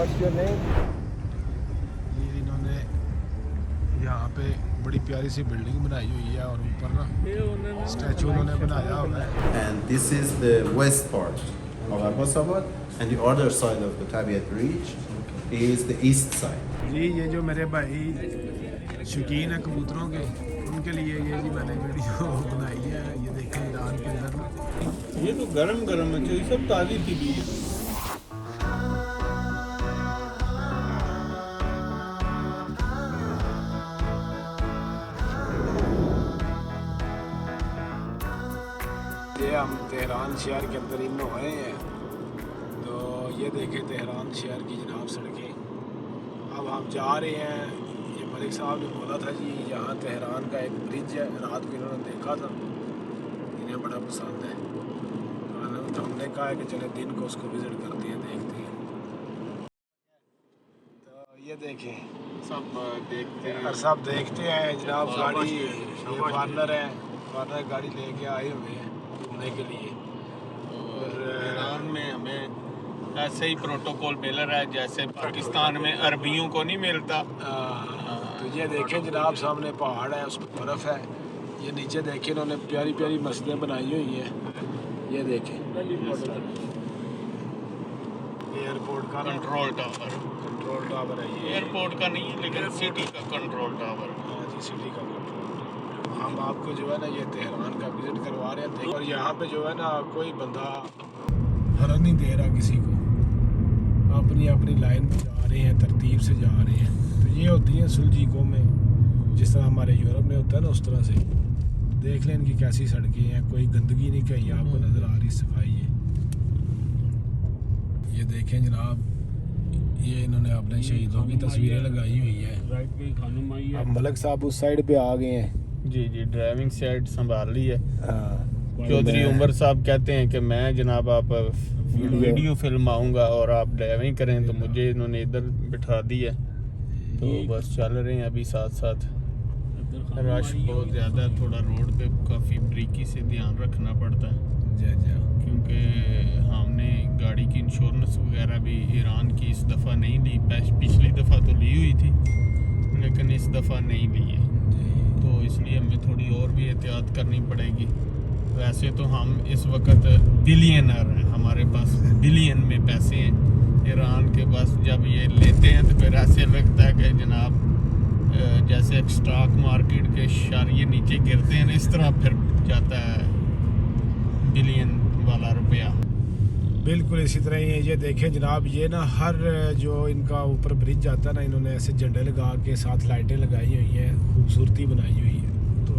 What's your name? ये इन्होंने यहाँ पे बड़ी प्यारी सी बिल्डिंग बनाई हुई है और ऊपर ना स्टैचू उन्होंने बनाया हुआ है. And this is the west part of Abbottabad, and the other side of the Tabiat Bridge is the east side. जी ये जो मेरे भाई शौकीन है कबूतरों के, उनके लिए ये जी मैंने वीडियो बनाई है. ये देखें ईरान के अंदर ना ये तो गरम गरम है, ये सब ताज़ी थी भी है. ये हम तेहरान शहर के अंदर इन हुए हैं. तो ये देखें तेहरान शहर की जनाब सड़कें. अब हम जा रहे हैं. ये मलिक साहब ने बोला था जी यहाँ तेहरान का एक ब्रिज है, रात को इन्होंने देखा था, इन्हें बड़ा पसंद है. तो हमने कहा है कि चले दिन को उसको विज़िट करते हैं, देखते हैं. तो ये देखें सब देखते हैं और सब देखते हैं जनाब. गाड़ी ये वार्नर है, वार्नर गाड़ी लेके आए हुए हैं घूमने के लिए. और ईरान में हमें ऐसे ही प्रोटोकॉल मिल रहा है जैसे पाकिस्तान में अरबियों को नहीं मिलता. तो ये देखें जनाब सामने पहाड़ है, उसमें बर्फ़ है. ये नीचे देखें इन्होंने प्यारी प्यारी मस्जिदें बनाई हुई हैं. ये देखें एयरपोर्ट का कंट्रोल टावर है ये. एयरपोर्ट का नहीं है लेकिन सिटी का कंट्रोल टावर. हाँ जी सिटी का कंट्रोल. हम आपको जो है ना ये तेहरान का विज़िट करवा रहे हैं. और यहाँ पे जो है ना कोई बंदा हरन नहीं दे रहा किसी को. अपनी अपनी लाइन में जा रहे हैं, तरतीब से जा रहे हैं. तो ये होती हैं सुलझी कौमें, जिस तरह हमारे यूरोप में होता है ना उस तरह से. देख लें इनकी कैसी सड़कें हैं, कोई गंदगी नहीं कहीं आपको नज़र आ रही. सफाई है. ये देखें जनाब, ये इन्होंने अपने शहीदों की तस्वीरें लगाई हुई है. अब मलिक साहब उस साइड पे आ गए हैं. जी जी ड्राइविंग साइड संभाल ली है. हाँ चौधरी उमर साहब कहते हैं कि मैं जनाब आप वीडियो फिल्म आऊँगा और आप ड्राइविंग करें, तो मुझे इन्होंने इधर बिठा दी है. तो बस चल रहे हैं अभी साथ साथ. रश बहुत ज़्यादा है, थोड़ा रोड पे काफ़ी बारीकी से ध्यान रखना पड़ता है क्योंकि हमने गाड़ी की इंश्योरेंस वगैरह भी ईरान की इस दफ़ा नहीं ली. पिछली दफ़ा तो ली हुई थी लेकिन इस दफ़ा नहीं ली है, तो इसलिए हमें थोड़ी और भी एहतियात करनी पड़ेगी. वैसे तो हम इस वक्त बिलियनर हैं, हमारे पास बिलियन में पैसे हैं. ईरान के पास जब ये लेते हैं तो फिर ऐसे लगता है कि जनाब जैसे स्टॉक मार्केट के शारिये नीचे गिरते हैं, इस तरह फिर जाता है बिलियन वाला रुपया. बिल्कुल इसी तरह ही है. ये देखें जनाब, ये ना हर जो इनका ऊपर ब्रिज जाता है ना, इन्होंने ऐसे झंडे लगा के साथ लाइटें लगाई हुई हैं, खूबसूरती बनाई हुई है. तो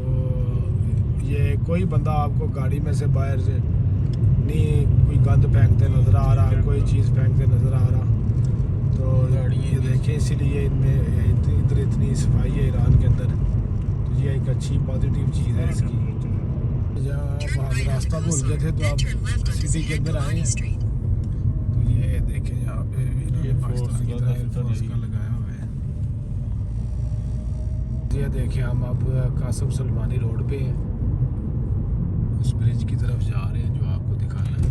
ये कोई बंदा आपको गाड़ी में से बाहर से नहीं कोई गंद फेंकते नज़र आ रहा, कोई चीज़ फेंकते नज़र आ रहा. तो ये देखें इसीलिए इनमें इतनी सफाई है ईरान के अंदर. तो ये एक अच्छी पॉजिटिव चीज़ है इसकी. जहाँ आप रास्ता भूल गए थे तो आप सिटी के अंदर आए हैं. तो ये देखें यहाँ पे इन्होंने पाकिस्तान की तरह एयरफोर्स का लगाया हुआ है. ये देखें हम अब कासिम सुलेमानी रोड पे हैं, उस ब्रिज की तरफ जा रहे हैं जो आपको दिखाना है.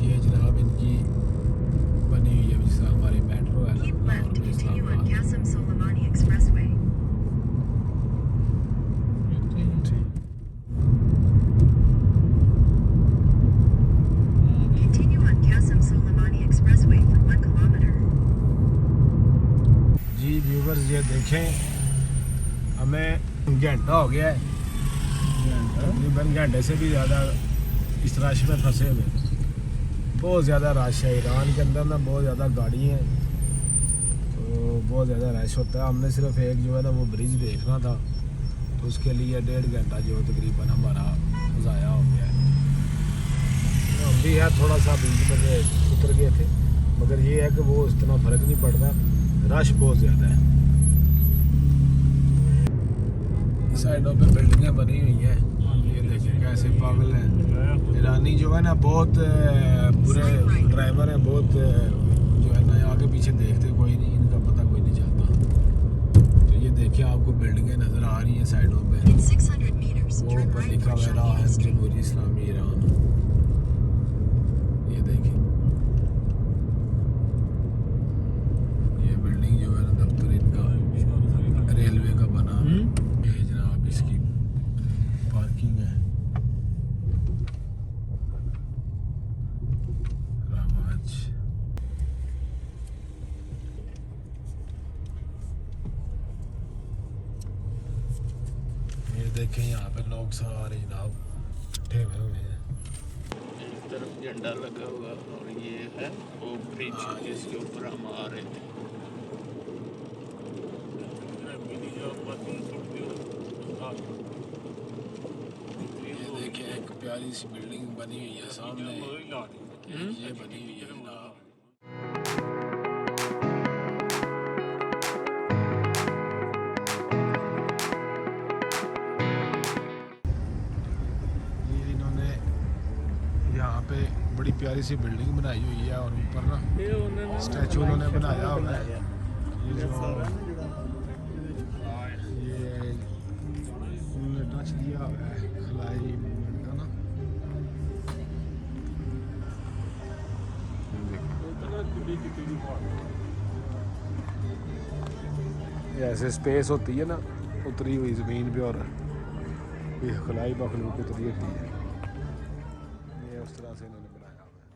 ये जनाब इनकी बनी हुई है जिस हमारी मेट्रो है ना, लाहौर में इस्लामाबाद. जी व्यूवर्स ये देखें हमें घंटा हो गया है, तकरीबन घंटे से भी ज़्यादा इस रश में फंसे हुए. बहुत ज़्यादा रश है ईरान के अंदर ना, बहुत ज़्यादा गाड़ी हैं, तो बहुत ज़्यादा रश होता है. हमने सिर्फ एक जो है ना वो ब्रिज देखना था, तो उसके लिए 1.5 घंटा जो तकरीबन हमारा ज़ाया हो गया है. हम भी है थोड़ा सा बीच में उतर गए थे, मगर ये है कि वो इतना फ़र्क नहीं पड़ता, रश बहुत ज़्यादा है. साइडों पे बिल्डिंगें बनी हुई हैं. ये देखिए कैसे पागल हैं ईरानी जो है ना, बहुत बुरे ड्राइवर हैं, बहुत जो है ना आगे पीछे देखते कोई नहीं, इनका पता कोई नहीं चलता. तो ये देखिए आपको बिल्डिंगें नज़र आ रही हैं साइडों पे, वो ऊपर लिखा हुआ है राहत जमहूरी इस्लामी ईरान. ये देखिए देखें यहाँ पे लोग सारे जनाब इकट्ठे हुए हैं। एक तरफ झंडा लगा हुआ और ये है वो ब्रिज जिसके ऊपर हम आ रहे थे। ये देखें एक प्यारी सी बिल्डिंग बनी हुई है सामने, ये बनी हुई है जनाब। ये इन्होंने यहाँ पे बड़ी प्यारी सी बिल्डिंग बनाई हुई है और ऊपर ना स्टैचू उन्होंने बनाया हुआ है। ये जो ये उन्होंने टच दिया हुआ है खलाई मूवमेंट का ना। ये ऐसे स्पेस होती है ना उतरी हुई ज़मीन पे और ये खलाई मखलूक उतरी होती है, ये उस तरह से इन्होंने बनाया हुआ है।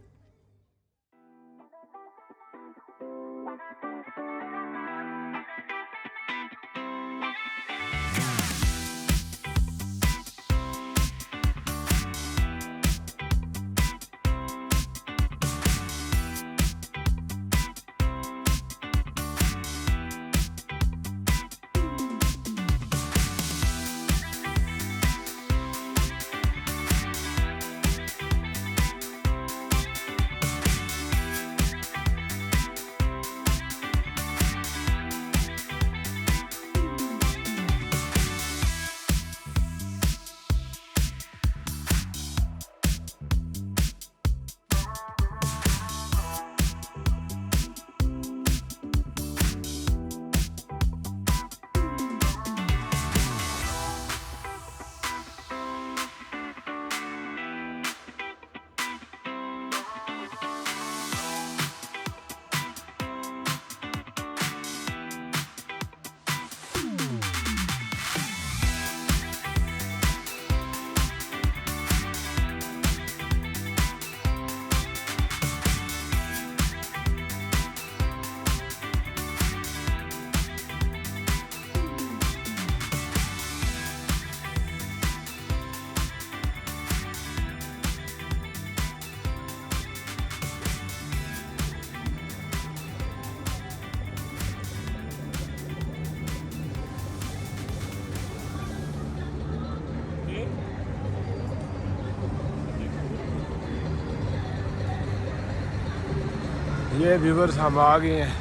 ये व्यूवर्स हम आ गए हैं,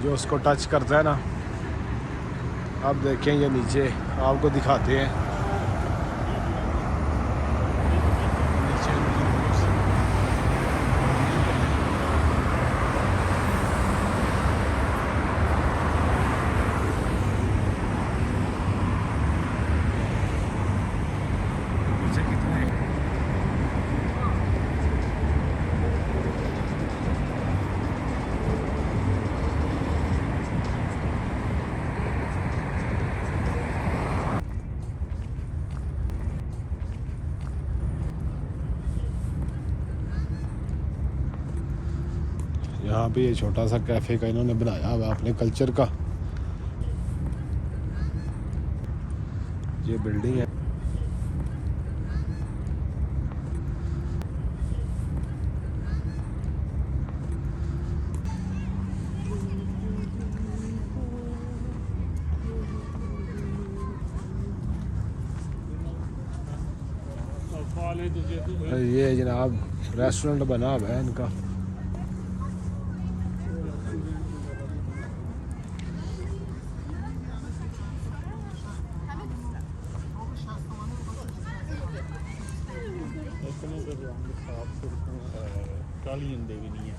जो उसको टच करता है ना, अब देखें ये नीचे आपको दिखाते हैं। नीचे कितने यहाँ पे ये छोटा सा कैफ़े का इन्होंने बनाया हुआ अपने कल्चर का। ये बिल्डिंग है, ये जनाब रेस्टोरेंट बना हुआ है इनका। काली अंडे भी नहीं है।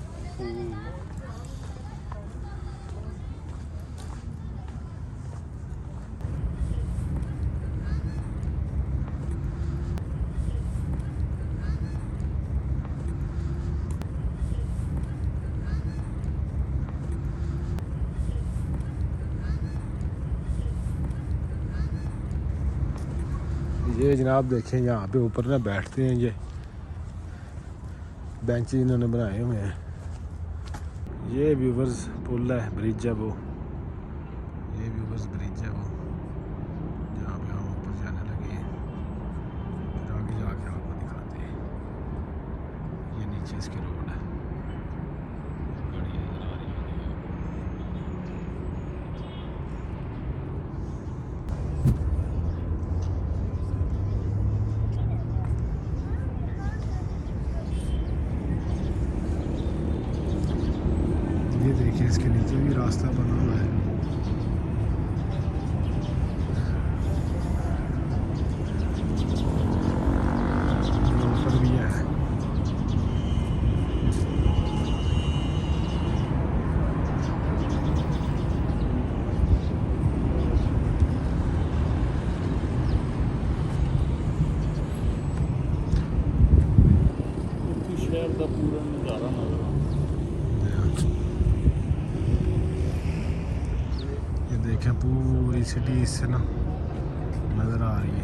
ये जनाब देखें यहाँ पे ऊपर ना बैठते हैं, ये बेंच इन्होंने बनाए हुए हैं। ये व्यूवर्स पुल है, ब्रिज है वो, ये व्यूवर्स ब्रिज है वो। देखिए इसके नीचे भी रास्ता बना हुआ है। ऊपर भी है। शहर का पूरा नज़ारा नजर ये देखें पूरी सिटी इससे ना नज़र आ रही है।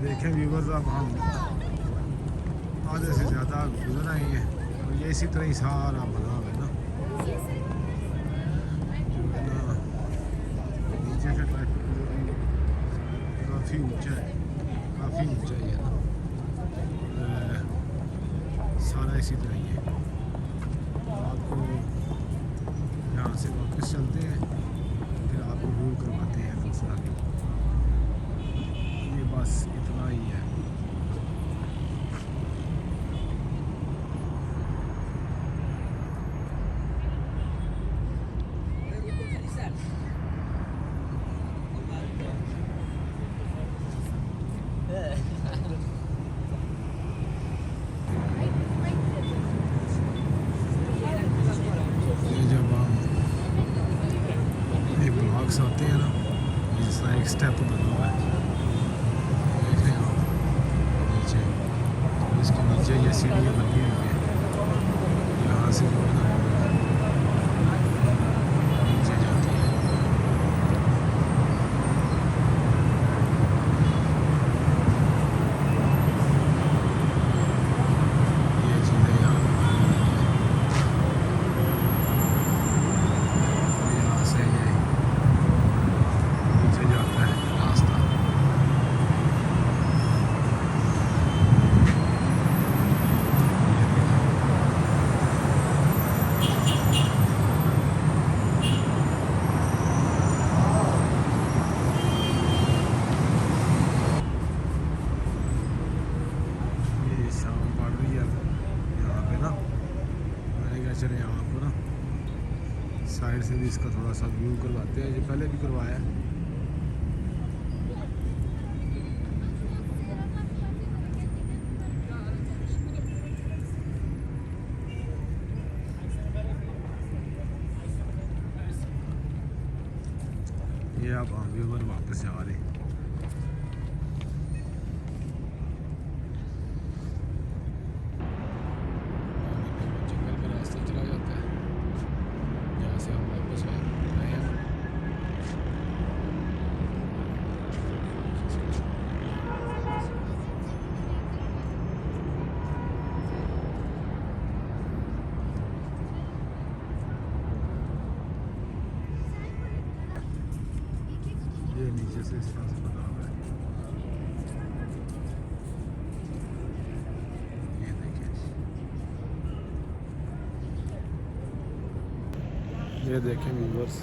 देखें व्यूवर्स, अब हम आधे से ज़्यादा गुजर आए हैं और ये इसी तरह ही सारा बना हुआ है ना, जो है ना नीचे से ट्रैफिक काफ़ी ऊंचा है, काफ़ी ऊंचा ही है ना। सारा इसी तरह ही है। आपको यहाँ से वापस चलते हैं, फिर आपको व्यू करवाते हैं दूसरा। ये बस इतना ही है। ये जब हम ये ब्लॉक्स आते हैं ना, इसका एक स्टेप बना हुआ है, देख रहे हैं आप नीचे, इसके नीचे ये सीढ़ियाँ बनी हुई है। यहाँ से जो है ना नीचे जाती है। ये चीज़ें यहाँ से ये नीचे जाता है रास्ता। ये शाम पड़ रही है यहाँ पे ना, मैंने कहा चले यहाँ आपको ना साइड से भी इसका थोड़ा सा व्यू करवाते हैं, जो पहले भी करवाया है। ये आप व्यूवर वापस आ रहे हैं। जंगल का रास्ता चला जाता है, यहाँ से हम वापस आए हैं। ये नीचे से इस तरह से बना हुआ है। ये देखिए, ये देखें व्यूवर्स,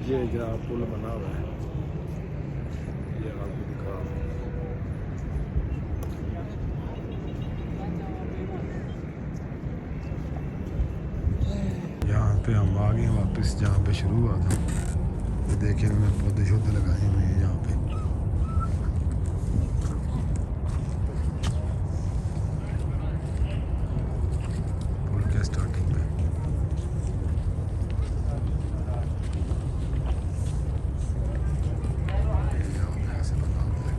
ये जनाब पुल बना हुआ है, ये आपको दिखा रहा हूं। यहाँ पे हम आ गए वापस जहाँ पे शुरू हुआ था। ये देखें मैं पौधे शौधे लगाए हुए हैं यहाँ पे। पुल के स्टार्टिंग में ऐसे बना हुआ है।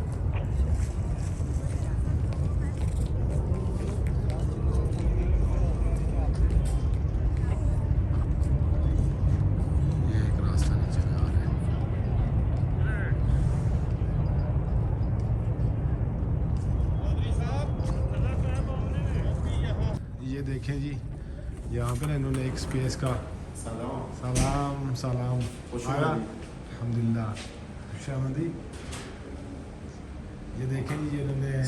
ये एक रास्ता नीचे में आ रहा है। ये देखें जी, यहाँ पे ना इन्होंने एक स्पेस का सलाम सलाम खुश आया, आमदीद। अल्हम्दुलिल्लाह खुशामदी। ये ये देखें जी इन्होंने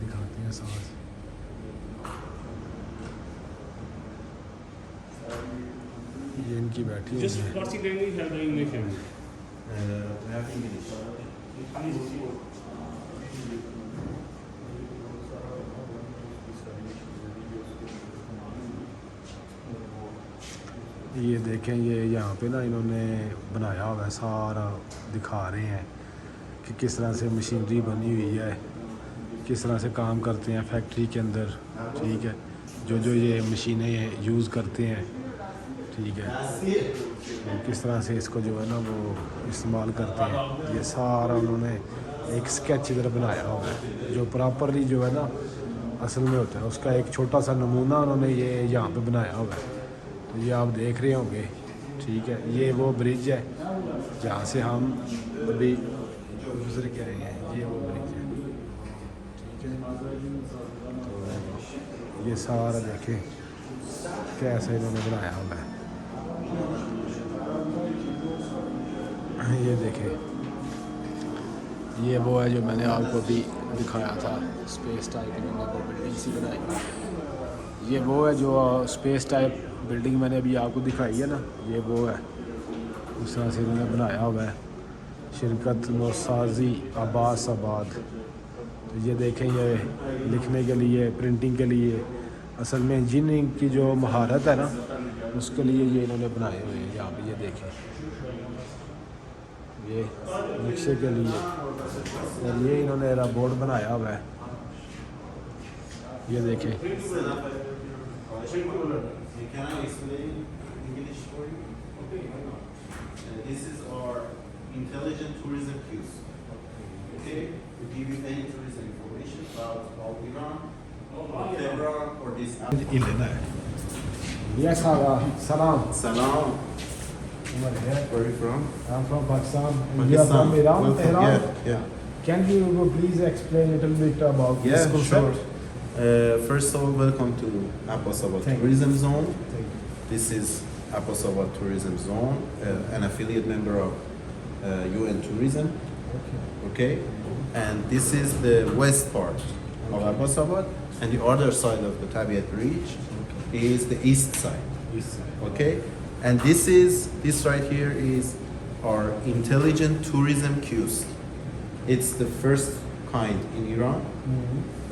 दिखाते हैं साथ ये इनकी बैठी हुई Just है Farsi language have the English language. We have English. ये देखें ये यहाँ पे ना इन्होंने बनाया हुआ है सारा दिखा रहे हैं कि किस तरह से मशीनरी बनी हुई है किस तरह से काम करते हैं फैक्ट्री के अंदर ठीक है जो जो ये मशीनें यूज़ करते हैं ठीक है और किस तरह से इसको जो है ना वो इस्तेमाल करते हैं ये सारा उन्होंने एक स्केच इधर बनाया हुआ है जो प्रॉपरली जो है ना असल में होता है उसका एक छोटा सा नमूना उन्होंने ये यहाँ पे बनाया हुआ है तो ये आप देख रहे होंगे ठीक है ये वो ब्रिज है जहाँ से हम अभी गुजर के आए हैं ये वो ब्रिज है ठीक है तो ये सारा देखें कैसे इन्होंने बनाया हुआ है ये देखें ये वो है जो मैंने आपको अभी दिखाया था स्पेस टाइप इन्होंने वो बिल्डिंग सी बनाई ये वो है जो स्पेस टाइप बिल्डिंग मैंने अभी आपको दिखाई है ना ये वो है उस तरह से इन्होंने बनाया हुआ है शिरकत नौसाजी अब्बास आबाद तो ये देखें ये लिखने के लिए प्रिंटिंग के लिए असल में इंजीनियरिंग की जो महारत है ना उसके लिए ये इन्होंने बनाए हुए हैं यहाँ पे ये देखें ये नक्शे के लिए और ये इन्होंने बोर्ड बनाया हुआ है ये देखें Can I explain English for you? This is our intelligent tourism queues. Okay? We give you any tourism information about Iran, Tehran, or this. Yes, salam. Salam. Umar here. Where are you from? I'm from Pakistan. And you are from Iran? Welcome. Tehran? Yeah. Can you please explain a little bit about Yeah, this concept? sure. First of all, welcome to Abbasabad Thank you. Tourism Zone. Thank you. This is Abbasabad Tourism Zone, an affiliate member of UN Tourism. Okay. Okay, and this is the west part of Abbasabad, and the other side of the Tabiat Bridge is the east side. East side. Okay, and this right here is our intelligent tourism queues. It's the first kind in Iran.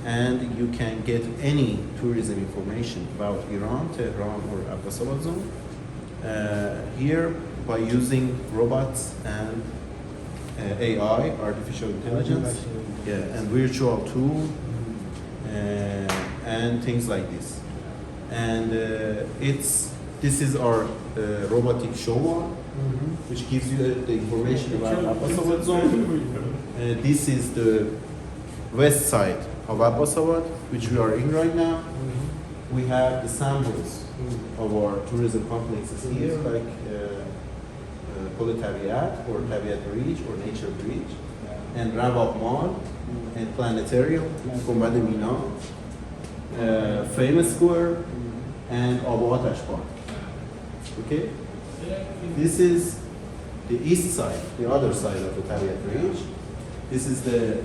And you can get any tourism information about Iran, Tehran, or Abbasabad zone here by using robots and AI, artificial intelligence, and virtual tool and things like this. And this is our robotic show wall, which gives you the information about Abbasabad zone. This is the west side of Abbasabad, which we are in right now. We have the samples of our tourism complexes here, like Pole Tabiat or Tabiat Bridge or Nature Bridge, and Ravab Mall, and Planetarium, Gumbad Mina, Famous Square, and Abu Atash Park. Okay? This is the east side, the other side of the Tabiat Bridge. This is the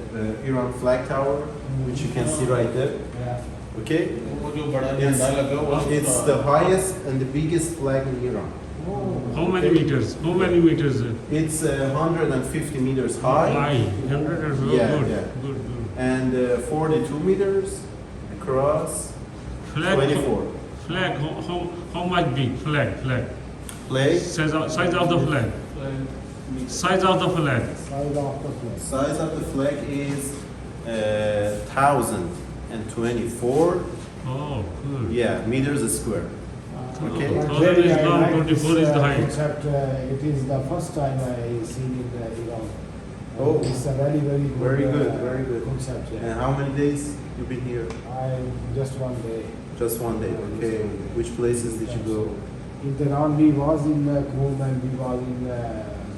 Iran flag tower, which you can see right there. Okay? It's the highest and the biggest flag in Iran. How many meters? How many meters? It's 150 meters high. High. 100 or so. Yeah, Good. yeah. Good. And 42 meters across. Flag. 24. Flag. How much big? Flag. Flag. Size of the flag. Size of the flag. Side of the place. Size of the flag is 1,024 Oh, good. meters square. Okay. Oh, that is long, 24 is the height. Concept, it is the first time I seen in Iran. Oh. It's a very, very good, Very good, very good. concept. And Yeah. how many days you been here? I just one day. Just one day. Okay. Which places did you go? In Tehran, we was in Qom and we was in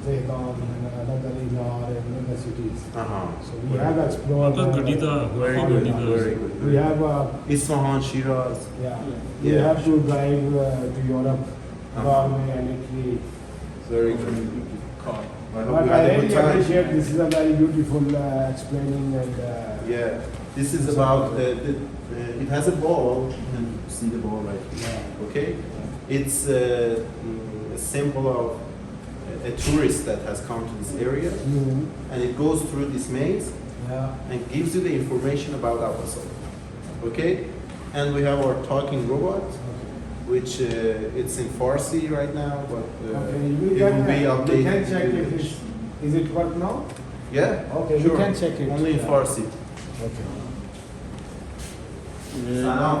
Tehran and another Iran and other cities. So we Very have good. explored. Very good. Very good. We have Isfahan, Shiraz. we Yeah. have to drive to Europe, Norway and Italy. Very good. I hope But you I had a really good time. appreciate this is a very beautiful explaining and Yeah, this is about it has a ball. You can see the ball right here. Okay, it's a symbol of a tourist that has come to this area, and it goes through this maze and gives you the information about Abasov. Okay, and we have our talking robot, which it's in Farsi right now, but okay, it will be you updated. can check in if English. is it work now? Yeah. Okay, you sure. can check it. Only in Yeah. Farsi. Okay. Salam.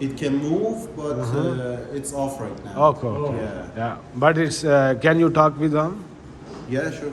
It can move, but it's off right now. Okay. Yeah. But it's can you talk with them? Yeah, sure.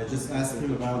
I just asked him about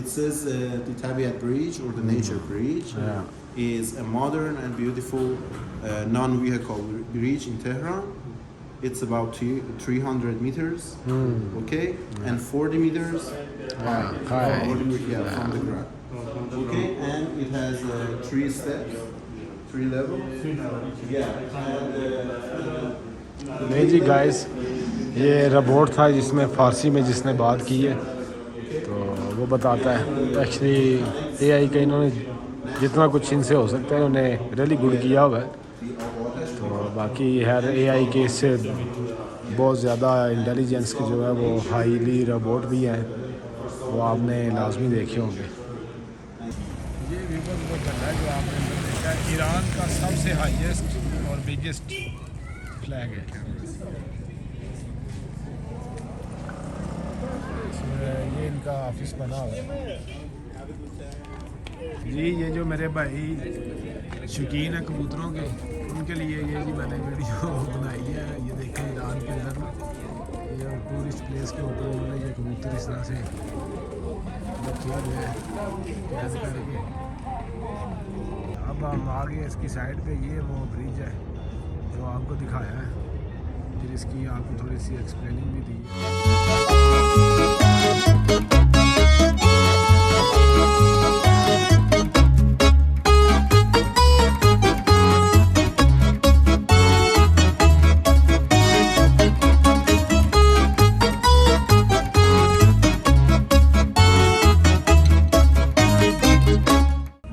It says the Tabiat Bridge or the Nature Bridge is a modern and beautiful non-vehicle bridge in Tehran. It's about 300 meters, okay, and 40 meters High. from the ground. Okay, and it has 3 steps, 3 levels. Yeah, and नहीं जी guys, ये robot था जिसमें फ़ारसी में जिसने बात की है, तो वो बताता है एक्चुअली एआई का इन्होंने जितना कुछ इनसे हो सकता है उन्हें रियली गुड किया हुआ है। तो बाकी हर एआई के इससे बहुत ज़्यादा इंटेलिजेंस के जो है वो हाईली रोबोट भी हैं, वो आपने लाजमी देखे होंगे। ये व्यूवर वो जगह है जो आपने देखा है, ईरान का सबसे हाईएस्ट और बिगेस्ट फ्लैग है। ये इनका ऑफिस बना हुआ है जी। ये जो मेरे भाई शौकीन है कबूतरों के, उनके लिए ये जी मैंने वीडियो बनाई है। ये देखें ईरान के अंदर ये टूरिस्ट प्लेस के ऊपर उन्होंने ये कबूतर इस तरह से किया गया है कैद करके। अब हम आ गए इसकी साइड पे, ये वो ब्रिज है जो आपको दिखाया है, फिर इसकी आपको थोड़ी सी एक्सप्लेनिंग भी दी है।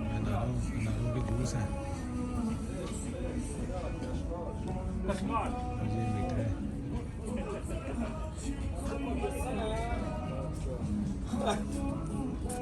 अनारों के जूस हैं, ये मीठा है।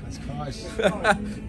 खसखस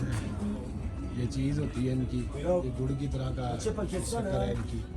हैं, ये चीज़ होती है इनकी, ये गुड़ की तरह का शक्कर है इनकी।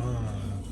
हाँ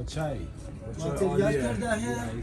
अच्छा है।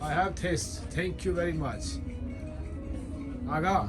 I have taste. Thank you very much. आगा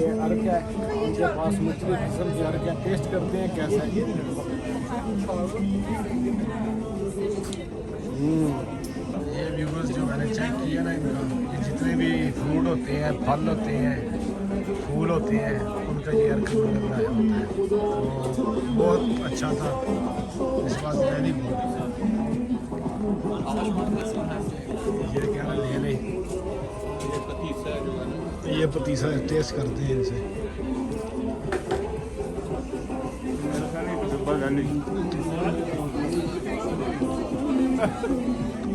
ये अर्क है, इनके पास मुख्तलिफ किस्म के अर्क है, टेस्ट करते हैं कैसा है। ये व्यूवर्स जो मैंने चेक किया ना इनका, ये जितने भी फ्रूट होते हैं, फल होते हैं, फूल होते हैं उनका ये अर्क उन्होंने बनाया होता है, तो बहुत अच्छा था। इस बात वेरी गुड। ये क्या ले लें, ये पतीसा टेस्ट करते हैं इनसे।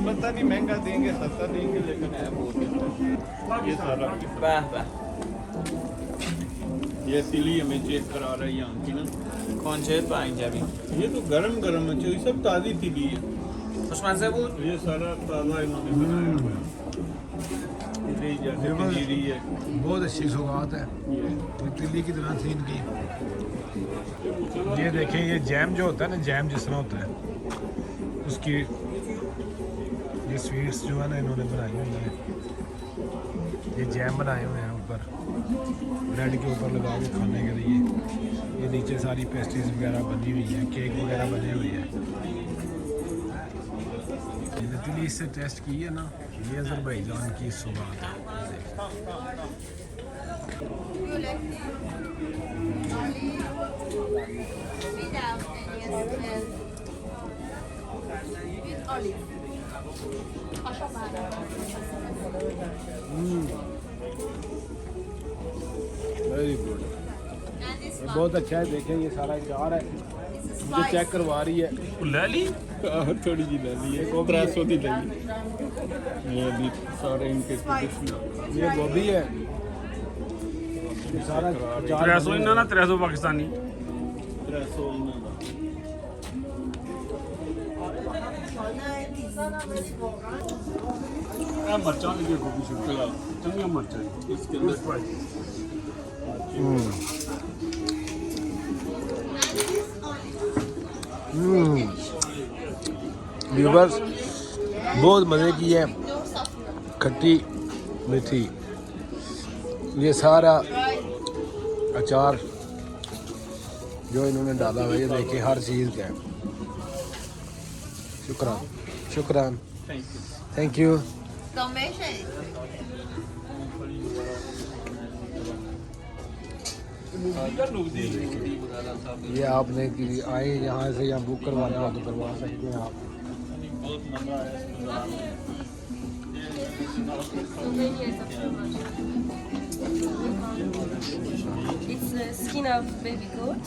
पता नहीं महंगा देंगे सस्ता देंगे, लेकिन है बहुत ये सारा ये इसीलिए हमें चेक करा रहे हैं यहाँ की ना। कौन से पाएंगे अभी? ये तो गरम गरम है, ये सब ताज़ी तिली है। उस्मान से वो ये सारा ताज़ा इन्होंने बनाया हुआ है। तिली जैसे पंजीरी है। बहुत अच्छी सौगात है, ये तिल्ली की तरह थी इनकी। ये देखें, ये जैम जो होता है ना, जैम जिस तरह होता है उसकी ये स्वीट्स जो है ना इन्होंने बनाई हुई है। ये जैम बनाए हुए हैं ऊपर, ब्रेड के ऊपर लगा के खाने के लिए। ये नीचे सारी पेस्ट्रीज वगैरह बनी हुई है, केक वगैरह बने हुए हैं। ये तिल्ली इससे टेस्ट की है ना, ये अज़रबैजान की सौगात है। वेरी गुड, बहुत अच्छा है। देखें ये सारा जार है, मुझे चेक करवा रही है। ले ली थोड़ी जी ले ली है, 300 दी ले ली। ये भी सारे इनके ट्रेडिशनल। ये गोभी है, ये सारा जार 300 इन्ना ना 300 पाकिस्तानी 300 इन्हों का। मरचां लगी गोभी शुक्ला चंगी मरचां इसके अंदर व्यूवर्स बहुत मज़े की है, खट्टी मीठी। ये सारा अचार जो इन्होंने डाला हुआ है, ये देखिए हर चीज़ का है। शुक्रान शुक्रान, थैंक यू। ये आपने कि आए यहाँ से यहाँ बुक करवाना हो तो करवा सकते हैं आप। बहुत मज़ा आया It's the skin of baby goat.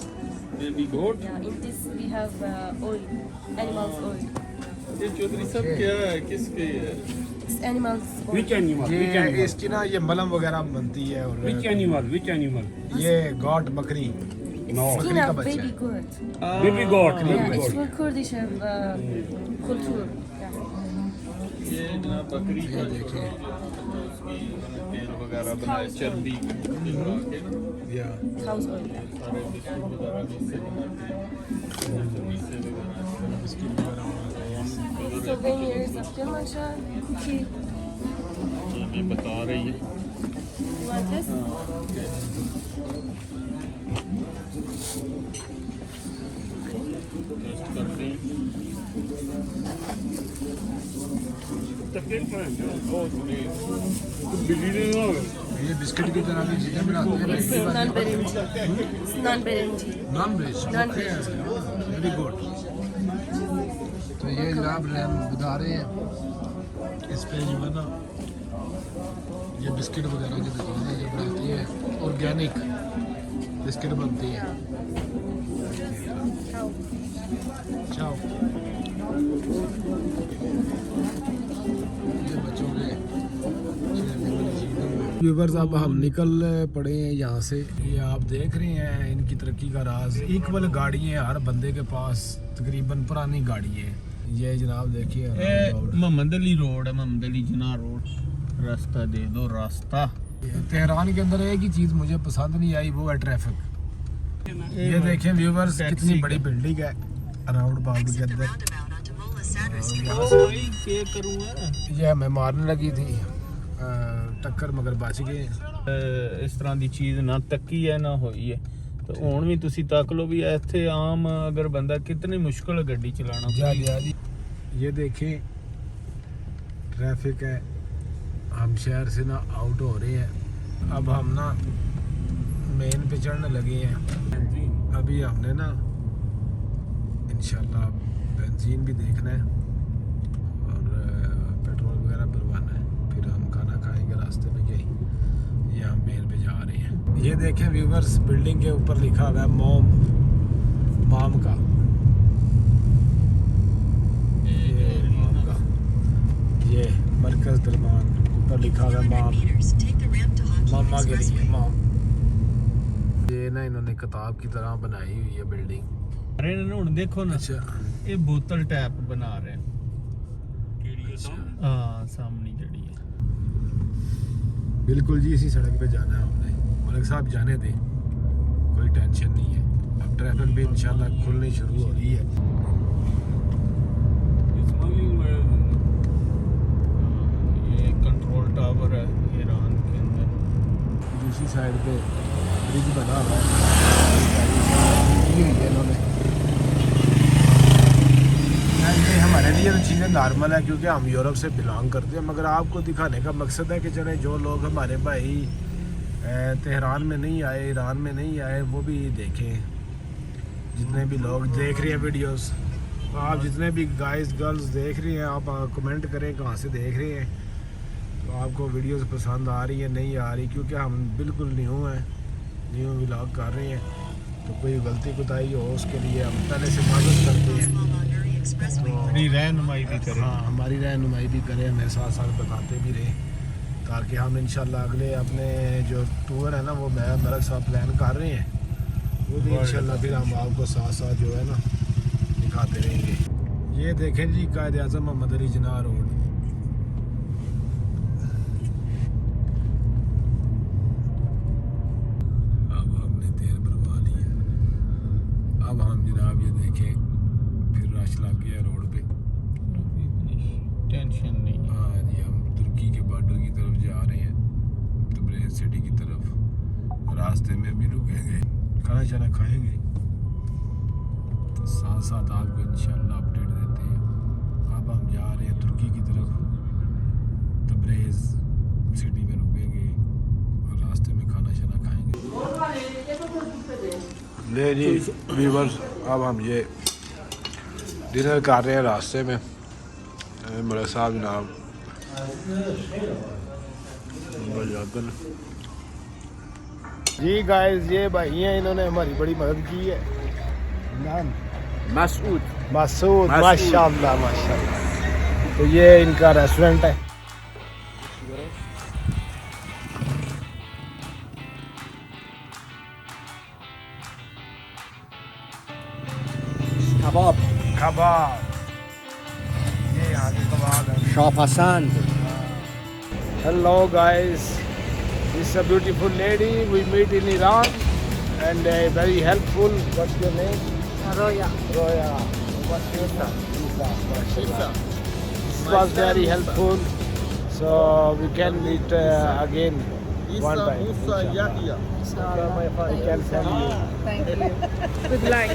Baby goat. Yeah, in this we have oil, animals oil. ये चौधरी साहब क्या है, किसके है? It's animals oil. Which animal? Which ये animal? इसकी ना ये मलम वगैरह बनती है। और Which animal? Which animal? ये गॉट बकरी, No. Skin का of बच्चा baby है। goat. Baby goat. Yeah, Baby it's goat. for Kurdish culture. Yeah. ये ना बकरी ये देखिए, तेल वगैरह बनाए, चर्बी लगा के ना या Cow's oil. सारे बिस्कुट वगैरह भी इससे बनाते हैं। बिस्किट वगैरह Souvenirs of Kermanshah. Cookie. ये भी बता रही है। You want this? टेस्ट करते हैं। ये बिस्किट की तरह की चीज़ें बनाते हैं। It's non-berenji. It's non-berenji. Non veg, Non-veg. Very good. तो ये जनाब हम बता रहे हैं, इस पे जो है ना ये बिस्किट वगैरह की दुकानें जो बनाती हैं, ऑर्गेनिक बिस्किट बनती हैं। चाओ ये बच्चों के व्यूवर्स, अब हम निकल पड़े हैं यहाँ से। ये आप देख रहे हैं इनकी तरक्की का राज। इक्वल गाड़ी है हर बंदे के पास, तकरीबन पुरानी गाड़ी है। ये जनाब देखिए मोहम्मद अली रोड है, मोहम्मद अली जिन्ना रोड। रास्ता दे दो रास्ता। तेहरान के अंदर एक ही चीज़ मुझे पसंद नहीं आई, वो है ट्रैफिक। ये देखें व्यूवर्स, कितनी बड़ी बिल्डिंग है राउंड बाउंड के अंदर। ये हमें मारने लगी थी टक्कर, मगर बच गए। इस तरह की चीज़ ना तकी है ना हुई है, तो हुण भी तुसी तक लो भी इत्थे आम अगर बंदा कितनी मुश्किल गड्डी चलाना। जी ये देखें ट्रैफिक है, हम शहर से ना आउट हो रहे हैं। अब हम ना मेन पे चढ़ने लगे हैं। अभी हमने ना इंशाल्लाह बेंजीन भी देखना है और पेट्रोल वगैरह भरवाना है, फिर हम खाना खाएंगे रास्ते में कहीं। ये हम मेन पे जा रहे हैं। ये देखें व्यूवर्स, बिल्डिंग के ऊपर लिखा हुआ है माम का, ये माम का, ये मरकज दरमान ऊपर लिखा हुआ है मामा के लिए माम। ये ना इन्होंने किताब की तरह बनाई हुई है बिल्डिंग। अरे हुण देखो ना, अच्छा ये बोतल टैप बना रहे हैं। अच्छा। हाँ सामने जड़ी है। बिल्कुल जी, इसी सड़क पे जाना है हमने। मलिक साहब जाने दें, कोई टेंशन नहीं है। अब ट्रैफिक भी इंशाल्लाह खुलनी शुरू हो रही है। ये कंट्रोल टावर है ईरान के अंदर। दूसरी साइड पे ब्रिज बना हुआ है, इन्होंने। ये हमारे लिए तो चीज़ें नॉर्मल है क्योंकि हम यूरोप से बिलोंग करते हैं, मगर आपको दिखाने का मकसद है कि चले जो लोग हमारे भाई तेहरान में नहीं आए, ईरान में नहीं आए, वो भी देखें। जितने भी लोग देख रहे हैं वीडियोस, तो आप जितने भी गाइस गर्ल्स देख रहे हैं, आप कमेंट करें कहाँ से देख रहे हैं, तो आपको वीडियोस पसंद आ रही है नहीं आ रही, क्योंकि हम बिल्कुल न्यू हैं, न्यू व्लॉग कर रहे हैं, तो कोई गलती कोताही हो उसके लिए हम पहले से माजूद करते हैं। हमारी रहनुमाई भी करें। हाँ, हमारी रहनुमाई भी करें, हमें साथ साथ बताते भी रहें, ताकि हम इंशाल्लाह अगले अपने जो टूर है ना, वो मेरे साथ प्लान कर रहे हैं, वो भी इंशाल्लाह फिर हम आपको साथ साथ जो है ना दिखाते रहेंगे। ये देखें जी, कायद आज़म मोहम्मद अली जिन्ना रोड। अब हमने तेल भरवा लिया। अब हम जनाब ये देखें फिर रश लग गया रोड पे। टेंशन नहीं। हाँ जी, हम तुर्की के बॉर्डर की तरफ जा रहे हैं, तब्रेज़ सिटी की तरफ। रास्ते में भी रुकेंगे, खाना शाना खाएंगे, तो साथ साथ आपको इंशाल्लाह अपडेट देते हैं। अब हम जा रहे हैं तुर्की की तरफ, तब्रेज़ सिटी में रुकेंगे और रास्ते में खाना शाना खाएंगे। ले जी व्यूअर्स, अब हम ये डिनर कर रहे हैं रास्ते में। मलिक साहब जनाब जी गाइस, ये भाई हैं, इन्होंने हमारी बड़ी मदद की है। नाम मसूद माशाल्लाह माशाल्लाह। तो ये इनका रेस्टोरेंट है। कबाब, ये यहाँ के कबाब है। शाहपसंद। Hello guys, this is a beautiful lady we meet in Iran and very helpful. What's your name? Roya. Roya. What's your name? Isa. This was very helpful. So we can meet again one time. Inshallah. Okay, my father, I can send you. Thank you. Good luck.